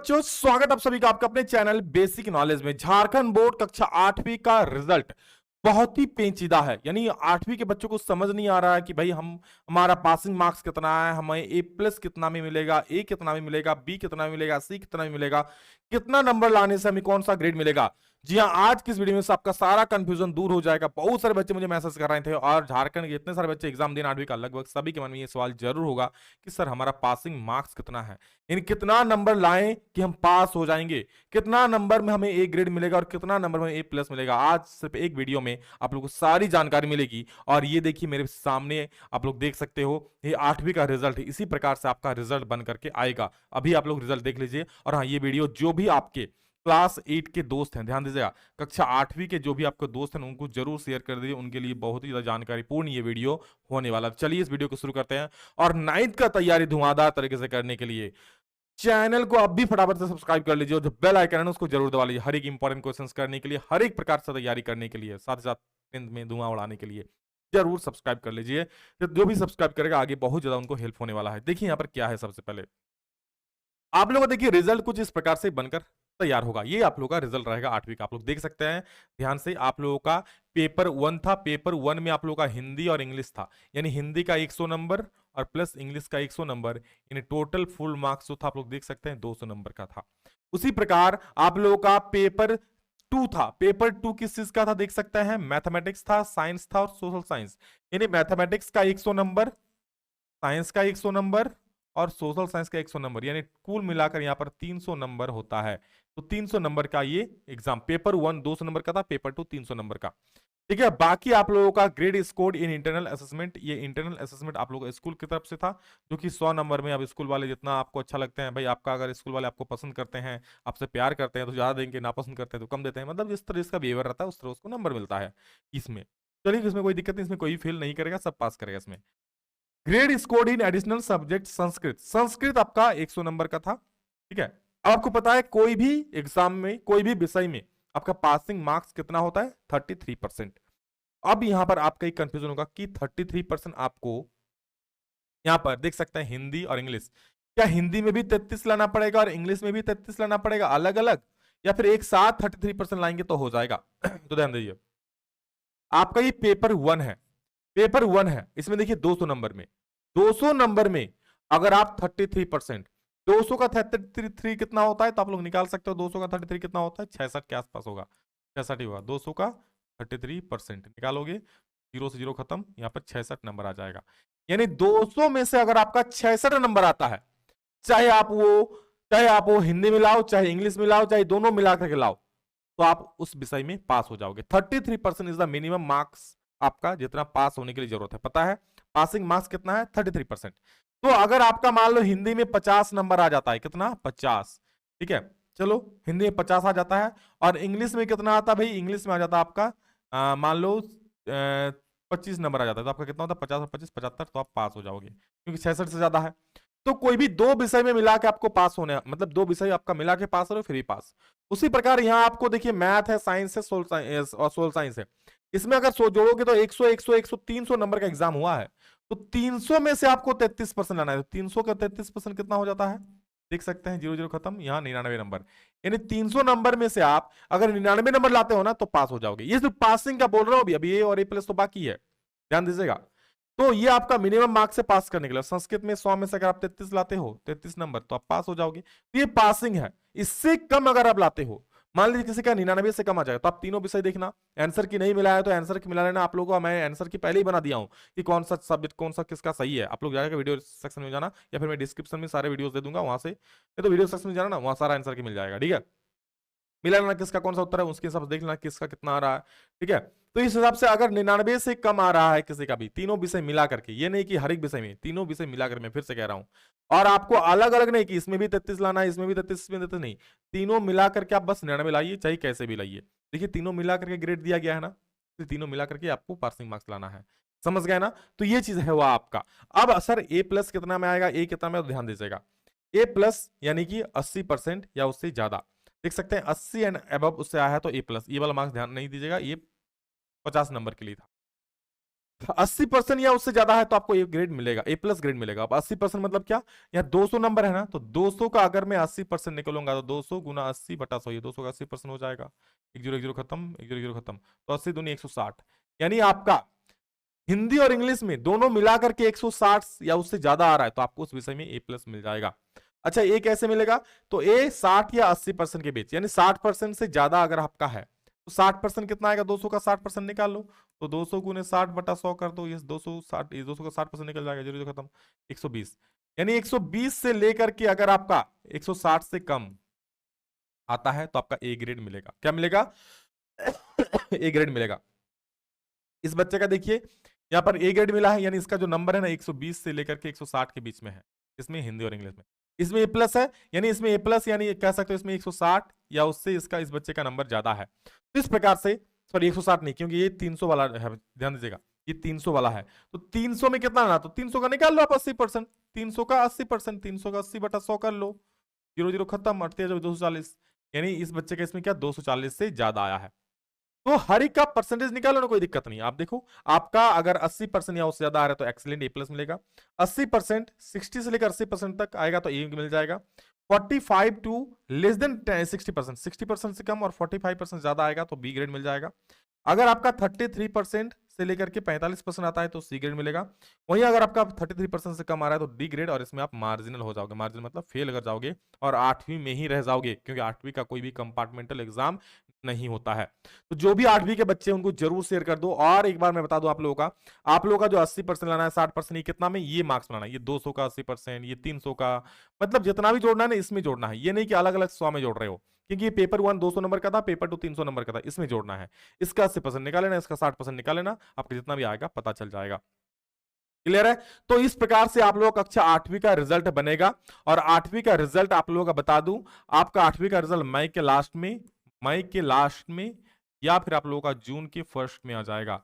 बच्चों, स्वागत आप सभी का आपका अपने चैनल बेसिक नॉलेज में। झारखंड बोर्ड कक्षा 8वीं का रिजल्ट बहुत ही पेचीदा है। यानी 8वीं के बच्चों को समझ नहीं आ रहा है कि भाई हमारा पासिंग मार्क्स कितना है, हमें ए प्लस कितना में मिलेगा, ए कितना में मिलेगा, बी कितना में मिलेगा, सी कितना में मिलेगा, कितना नंबर लाने से हमें कौन सा ग्रेड मिलेगा। जी हाँ, आज की इस वीडियो में से आपका सारा कंफ्यूजन दूर हो जाएगा। बहुत सारे बच्चे मुझे मैसेज कर रहे थे और झारखंड के इतने सारे बच्चे एग्जाम देने 8वीं का, लगभग सभी के मन में ये सवाल जरूर होगा कि सर हमारा पासिंग मार्क्स कितना है, इन कितना नंबर लाएं कि हम पास हो जाएंगे, कितना नंबर में हमें ए ग्रेड मिलेगा और कितना नंबर में ए प्लस मिलेगा। आज सिर्फ एक वीडियो में आप लोगों को सारी जानकारी मिलेगी। और ये देखिए मेरे सामने आप लोग देख सकते हो, ये 8वीं का रिजल्ट है। इसी प्रकार से आपका रिजल्ट बन करके आएगा। अभी आप लोग रिजल्ट देख लीजिए। और हाँ, ये वीडियो जो भी आपके क्लास 8 के दोस्त हैं, ध्यान दीजिएगा, कक्षा 8वीं के जो भी आपके दोस्त हैं उनको जरूर शेयर कर दीजिए। उनके लिए बहुत ही ज्यादा जानकारी पूर्ण ये वीडियो होने वाला। चलिए इस वीडियो को शुरू करते हैं। और 9th का तैयारी धुआंधार तरीके से करने के लिए चैनल को अब भी फटाफट से सब्सक्राइब कर लीजिए और जो बेल आइकन है उसको जरूर दबा लीजिए। हर एक इंपॉर्टेंट क्वेश्चंस करने के लिए, हर एक प्रकार से तैयारी करने के लिए, साथ ही साथ 10th में धुआं उड़ाने के लिए जरूर सब्सक्राइब कर लीजिए। तो जो भी सब्सक्राइब करेगा आगे बहुत ज्यादा उनको हेल्प होने वाला है। देखिए यहाँ पर क्या है। सबसे पहले आप लोगों को देखिए रिजल्ट कुछ इस प्रकार से बनकर तैयार होगा। ये आप लोगों का रिजल्ट रहेगा 8वीं का। आप लोग देख सकते हैं ध्यान से। आप लोगों का पेपर 1 था। पेपर 1 में आप लोगों का हिंदी और इंग्लिश था। यानी हिंदी का 100 नंबर और प्लस इंग्लिश का 100 नंबर, यानी टोटल फुल मार्क्स जो था आप लोग देख सकते हैं 200 नंबर का था। उसी प्रकार आप लोगों का पेपर 2 था। पेपर 2 किस चीज का था देख सकते हैं, मैथमेटिक्स था, साइंस था और सोशल साइंस। यानी मैथमेटिक्स का 100 नंबर, साइंस का 100 नंबर और सोशल साइंस का 100 नंबर, यानी कुल मिलाकर यहां पर 300 नंबर होता है। तो 300 नंबर का ये एग्जाम, पेपर 1 200 नंबर का था, पेपर 2 300 नंबर का। ठीक है। बाकी आप लोगों का grade scored in internal assessment, ये इंटरनल असेसमेंट आप लोगों का स्कूल की तरफ से था, जो कि 100 नंबर में। अब स्कूल वाले जितना आपको अच्छा लगते हैं भाई, आपका अगर स्कूल वाले आपको पसंद करते हैं, आपसे प्यार करते हैं तो ज्यादा देंगे, नापसंद करते हैं तो कम देते हैं। मतलब जिस तरह इसका बिहेवियर रहता है उस तरह उसको नंबर मिलता है इसमें। चलिए, इसमें कोई दिक्कत नहीं, इसमें कोई फेल नहीं करेगा, सब पास करेगा इसमें। Grade scored in additional subject Sanskrit, Sanskrit आपका 100 नंबर का था। ठीक है। अब आपको पता है कोई भी एग्जाम में, कोई भी विषय में आपका पासिंग मार्क्स कितना होता है, 33%। अब यहां पर आपका एक कंफ्यूजन होगा कि 33% आपको यहां पर देख सकते हैं हिंदी और इंग्लिश, क्या हिंदी में भी 33 लाना पड़ेगा और इंग्लिश में भी 33 लाना पड़ेगा अलग अलग, या फिर एक साथ 33% लाएंगे तो हो जाएगा। तो ध्यान दीजिए, आपका ये पेपर 1 है। पेपर 1 है, इसमें देखिए 200 नंबर में, 200 नंबर में अगर आप 33%, 200 का 33 कितना होता है तो आप लोग निकाल सकते हो। 200 का 33 कितना होता है, 66 के आसपास होगा, 66 ही होगा। 200 का 33% निकालोगे, जीरो से जीरो खत्म, यहाँ पर 66 नंबर आ जाएगा। यानी 200 में से अगर आपका 66 नंबर आता है, चाहे आप वो हिंदी में लाओ, चाहे इंग्लिश में लाओ, चाहे दोनों मिला करके लाओ, तो आप उस विषय में पास हो जाओगे। 33% इज द मिनिमम मार्क्स आपका, जितना पास होने के लिए जरूरत है। पता है पासिंग मार्क्स कितना है, 33%। तो अगर आपका मान लो हिंदी में 50 नंबर आ जाता है, कितना, 50, ठीक है, चलो हिंदी में 50 आ जाता है, और इंग्लिश में कितना आता है भाई, इंग्लिश में आ जाता है आपका मान लो 25 नंबर आ जाता है, तो आपका कितना होता है, 50 और 25 75, तो आप पास हो जाओगे, क्योंकि 66 से ज्यादा है। तो कोई भी दो विषय में मिला के आपको पास होने, मतलब दो विषय आपका मिला के पास हो रहे हो, फ्री पास। उसी प्रकार यहां आपको देखिए मैथ है, साइंस है, सोशल साइंस है। इसमें अगर सो जोड़ोगे तो 100 100 100 300 नंबर का एग्जाम हुआ है। तो 300 में से आपको 33% लाना है। तो 300 का 33% कितना हो जाता है, देख सकते हैं, जीरो जीरो खत्म, यहाँ 99 नंबर। यानी 300 नंबर में से आप अगर 99 नंबर लाते हो ना तो पास हो जाओगे। ये सिर्फ पासिंग का बोल रहा हूं, अभी ए और ए प्लस तो बाकी है, ध्यान दीजिएगा। तो ये आपका मिनिमम मार्क्स से पास करने के लिए, संस्कृत में 100 में से अगर आप 33 लाते हो, 33 नंबर, तो आप पास हो जाओगे। तो ये पासिंग है। इससे कम अगर आप लाते हो, मान लीजिए किसी का 99 से कम आ जाएगा, तो आप तीनों विषय देखना। आंसर की नहीं मिला है तो आंसर की मिला लेना। आप लोगों को मैं आंसर की पहले ही बना दिया हूं कि कौन सा सब्जेक्ट, कौन सा किसका सही है। आप लोग जाएगा वीडियो सेक्शन में जाना, या फिर मैं डिस्क्रिप्शन में सारे वीडियोस दे दूंगा वहां से, तो वीडियो सेक्शन में जाना ना, वहां सारा आंसर की मिल जाएगा। ठीक है, मिला लेना किसका कौन सा उत्तर है, उसके हिसाब से देख लेना किसका कितना आ रहा है। ठीक है, तो इस हिसाब से अगर 99 से कम आ रहा है किसी का भी, तीनों विषय मिला करके, ये नहीं कि हर एक विषय में, तीनों विषय मिलाकर, मैं फिर से कह रहा हूं, और आपको अलग अलग नहीं कि इसमें भी 33 लाना है, इसमें भी 33, इसमें 33 नहीं, तीनों मिला करके आप बस 99 लाइए, चाहे कैसे भी लाइए। देखिए तीनों मिला करके ग्रेड दिया गया है ना, तो तीनों मिला करके आपको पासिंग मार्क्स लाना है। समझ गए ना। तो ये चीज है वह आपका। अब सर ए प्लस कितना में आएगा, ए कितना में, तो ध्यान दीजिएगा, ए प्लस यानी कि 80% या उससे ज्यादा, देख सकते हैं 80 एंड अबव उससे आया है तो ए प्लस। ये वाला मार्क्स ध्यान नहीं दीजिएगा, ये 50 नंबर के लिए था। 80% या उससे ज्यादा है तो आपको ए ग्रेड मिलेगा, ए प्लस ग्रेड मिलेगा। अब 80% मतलब क्या, यहाँ 200 नंबर है ना, तो 200 का अगर मैं 80% निकलूंगा तो 200 गुना 80 बटा 100, ये 200 का 80% हो जाएगा। 1 0 खत्म, 1 0 खत्म, तो 80 दूनी 160। यानी आपका हिंदी और इंग्लिश में दोनों मिलाकर के 160 या उससे ज्यादा आ रहा है तो आपको उस विषय में ए प्लस मिल जाएगा। अच्छा, ए कैसे मिलेगा, तो ए 60 या 80% के बीच, यानी 60% से ज्यादा अगर आपका है तो 60% कितना आएगा, 200 का 60% निकाल लो, तो 200 गुने 60 बटा 100 कर दो, ये 260, ये 200 का 60% निकल जाएगा, 0 0 खत्म, 120। यानी 120 से लेकर के अगर आपका 160 से कम आता है तो आपका ए ग्रेड मिलेगा। क्या मिलेगा, ए ग्रेड मिलेगा। इस बच्चे का देखिए यहाँ पर ए ग्रेड मिला है, यानी इसका जो नंबर है ना 120 से लेकर के 160 के बीच में है, इसमें हिंदी और इंग्लिश में। इसमें ए प्लस है, यानी इसमें ए प्लस, यानी कह सकते हो इसमें 160 या उससे इसका इस बच्चे का नंबर ज्यादा है। तो इस प्रकार से, सॉरी 160 नहीं, क्योंकि ये 300 वाला है, ध्यान दीजिएगा ये 300 वाला है, तो 300 में कितना आना, तो 300 का निकाल लो आप 80%, 300 का 80%, 300 का 80 बटा 100 कर लो, 0 0 खत्म, अटते 240। यानी इस बच्चे का इसमें क्या 240 से ज्यादा आया है। तो हर एक का परसेंटेज निकालो ना, कोई दिक्कत नहीं। आप देखो आपका अगर 80% या उससे ज्यादा आ रहा है तो एक्सीलेंट ए प्लस मिलेगा। 80% 60 से लेकर 80% तक आएगा तो ए मिल जाएगा। 45 टू लेस देन 60%, 60% से कम और 45% ज्यादा आएगा तो बी ग्रेड मिल जाएगा। अगर आपका 33% से लेकर के 45% आता है तो सी ग्रेड मिलेगा। वहीं अगर आपका 33% से कम आ रहा है तो डी ग्रेड, और इसमें आप मार्जिनल हो जाओगे, मार्जिनल मतलब फेल कर जाओगे और 8वीं में ही रह जाओगे, क्योंकि 8वीं का कोई भी कंपार्टमेंटल एग्जाम नहीं होता है। तो जो भी 8वीं के बच्चे उनको जरूर शेयर कर दो। और एक बार मैं बता दूं आप लोगों का जो 80% लाना है, 60% ये कितना में, ये मार्क्स बनाना है, ये 200 का 80%, ये 300 का, मतलब जितना भी जोड़ना है ना इसमें जोड़ना है, ये नहीं कि अलग अलग 100 में जोड़ रहे हो, क्योंकि पेपर 1 200 नंबर का था, पेपर 2 300 नंबर का था, इसमें जोड़ना है। इसका 80% निकाल लेना, इसका 60% निकाल लेना, आपका जितना भी आएगा पता चल जाएगा। क्लियर है। तो इस प्रकार से आप लोगों का कक्षा 8वीं का रिजल्ट बनेगा। और 8वीं का रिजल्ट आप लोगों का बता दूं, आपका 8वीं का रिजल्ट मई के लास्ट में या फिर आप लोगों का जून के फर्स्ट में आ जाएगा,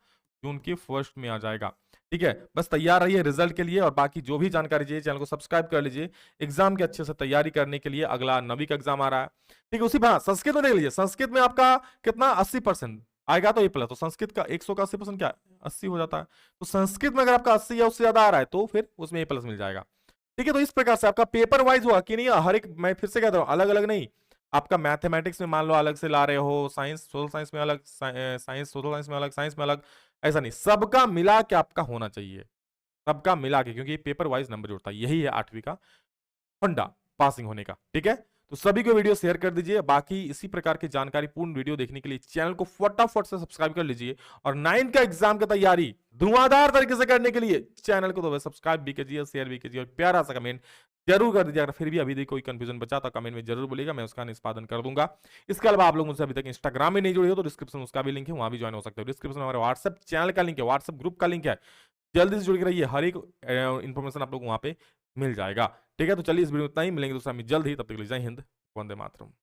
जून के फर्स्ट में आ जाएगा। ठीक है, बस तैयार रहिए रिजल्ट के लिए, और बाकी जो भी जानकारी चाहिए चैनल को सब्सक्राइब कर लीजिए। एग्जाम के अच्छे से तैयारी करने के लिए अगला 9वीं का एग्जाम आ रहा है। ठीक है, उसी पर संस्कृत में देख लीजिए, संस्कृत में आपका कितना 80% आएगा तो ए प्लस, तो संस्कृत का 100 का 80% क्या 80 हो जाता है। तो संस्कृत में अगर आपका 80 या उससे ज्यादा आ रहा है तो फिर उसमें ए प्लस मिल जाएगा। ठीक है, तो इस प्रकार से आपका पेपर वाइज हुआ कि नहीं, हर एक, मैं फिर से कहता हूं अलग अलग नहीं। आपका मैथमेटिक्स में मान लो अलग से ला रहे हो, साइंस सोशल साइंस में अलग, साइंस सोशल साइंस में अलग, साइंस में अलग, ऐसा नहीं, सबका मिला के आपका होना चाहिए, सबका मिला के, क्योंकि पेपर वाइज नंबर जोड़ता है। यही है 8वीं का फंडा पासिंग होने का। ठीक है, तो सभी को वीडियो शेयर कर दीजिए। बाकी इसी प्रकार की जानकारी पूर्ण वीडियो देखने के लिए चैनल को फटाफट से सब्सक्राइब कर लीजिए। और 9 का एग्जाम की तैयारी धुआंधार तरीके से करने के लिए चैनल को तो सब्सक्राइब भी कीजिए, शेयर भी कीजिए, और प्यारा सा कमेंट जरूर कर दीजिए। अगर फिर भी अभी कोई कंफ्यूजन बचा तो कमेंट में जरूर बोलिएगा, मैं उसका निष्पादन कर दूंगा। इसके अलावा आप लोग मुझसे अभी तक इंस्टाग्राम में नहीं जुड़े हो तो डिस्क्रिप्शन उसका भी लिंक है, वहां भी ज्वाइन हो सकते हो। डिस्क्रिप्शन में हमारे व्हाट्सएप चैनल का लिंक है, व्हाट्सएप ग्रुप का लिंक है, जल्दी से जुड़ के रहिए, हर एक इंफॉर्मेशन आप लोग वहां पे मिल जाएगा। ठीक है, तो चलिए इस वीडियो में इतना ही, मिलेंगे दोस्तों जल्द ही, तब तक के लिए जय हिंद, वंदे मातरम।